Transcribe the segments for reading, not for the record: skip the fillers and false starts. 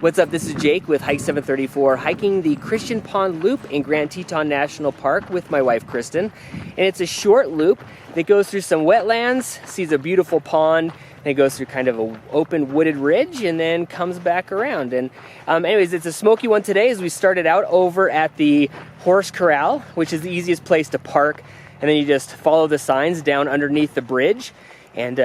What's up? This is Jake with Hike 734, hiking the Christian Pond Loop in Grand Teton National Park with my wife Kristen. And it's a short loop that goes through some wetlands, sees a beautiful pond, and it goes through kind of an open wooded ridge and then comes back around. And anyways, it's a smoky one today as we started out over at the horse corral, which is the easiest place to park. And then you just follow the signs down underneath the bridge. And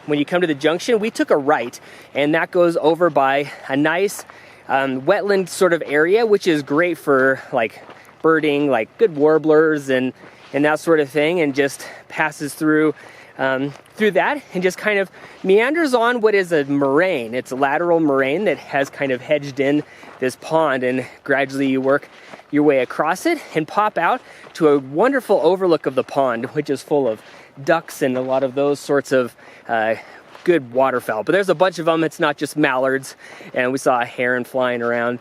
when you come to the junction, we took a right, and that goes over by a nice wetland sort of area, which is great for like birding, like good warblers and that sort of thing, and just passes through that and just kind of meanders on what is a moraine. It's a lateral moraine that has kind of hedged in this pond, and gradually you work your way across it and pop out to a wonderful overlook of the pond, which is full of ducks and a lot of those sorts of good waterfowl. But there's a bunch of them. It's not just mallards, and we saw a heron flying around.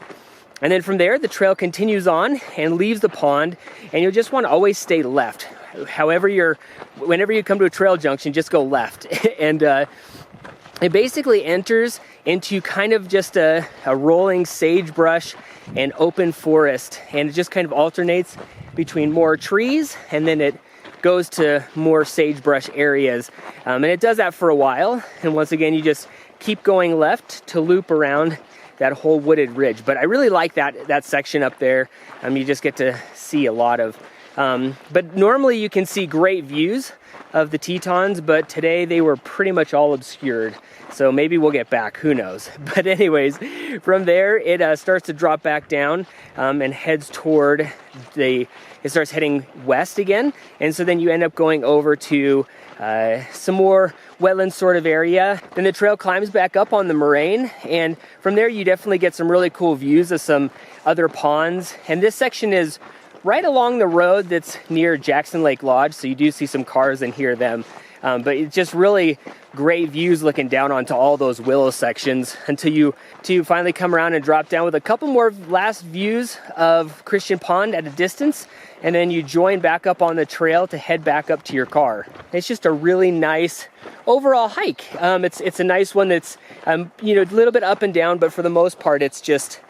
And then from there, the trail continues on and leaves the pond, and you'll just want to always stay left. Whenever you come to a trail junction, just go left. And it basically enters into kind of just a rolling sagebrush and open forest, and it just kind of alternates between more trees, and then it goes to more sagebrush areas. And it does that for a while, and once again you just keep going left to loop around that whole wooded ridge. But I really like that section up there. You just get to see a lot of but normally you can see great views of the Tetons, but today they were pretty much all obscured. So maybe we'll get back, who knows. But anyways, from there it starts to drop back down and heads toward it starts heading west again. And so then you end up going over to some more wetland sort of area. Then the trail climbs back up on the moraine, and from there you definitely get some really cool views of some other ponds. And this section is right along the road that's near Jackson Lake Lodge, so you do see some cars and hear them. But it's just really great views looking down onto all those willow sections until you finally come around and drop down with a couple more last views of Christian Pond at a distance, and then you join back up on the trail to head back up to your car. It's just a really nice overall hike. It's a nice one that's a little bit up and down, but for the most part it's just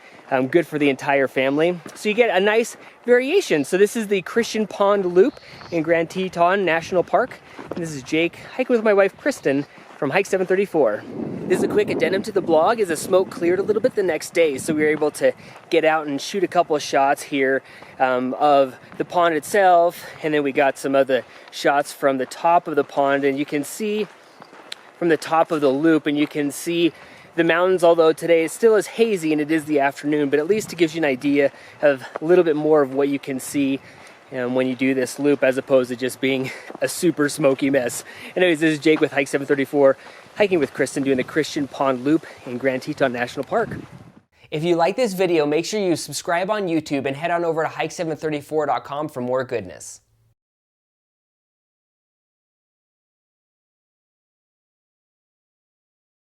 good for the entire family. So you get a nice variation. So this is the Christian Pond Loop in Grand Teton National Park. And this is Jake, hiking with my wife Kristen from Hike 734. This is a quick addendum to the blog, as the smoke cleared a little bit the next day, so we were able to get out and shoot a couple of shots here of the pond itself, and then we got some of the shots from the top of the pond, and you can see from the top of the loop, and you can see the mountains, although today it still is hazy and it is the afternoon, but at least it gives you an idea of a little bit more of what you can see when you do this loop, as opposed to just being a super smoky mess. Anyways, this is Jake with Hike 734, hiking with Kristen, doing the Christian Pond Loop in Grand Teton National Park. If you like this video, make sure you subscribe on YouTube and head on over to hike734.com for more goodness.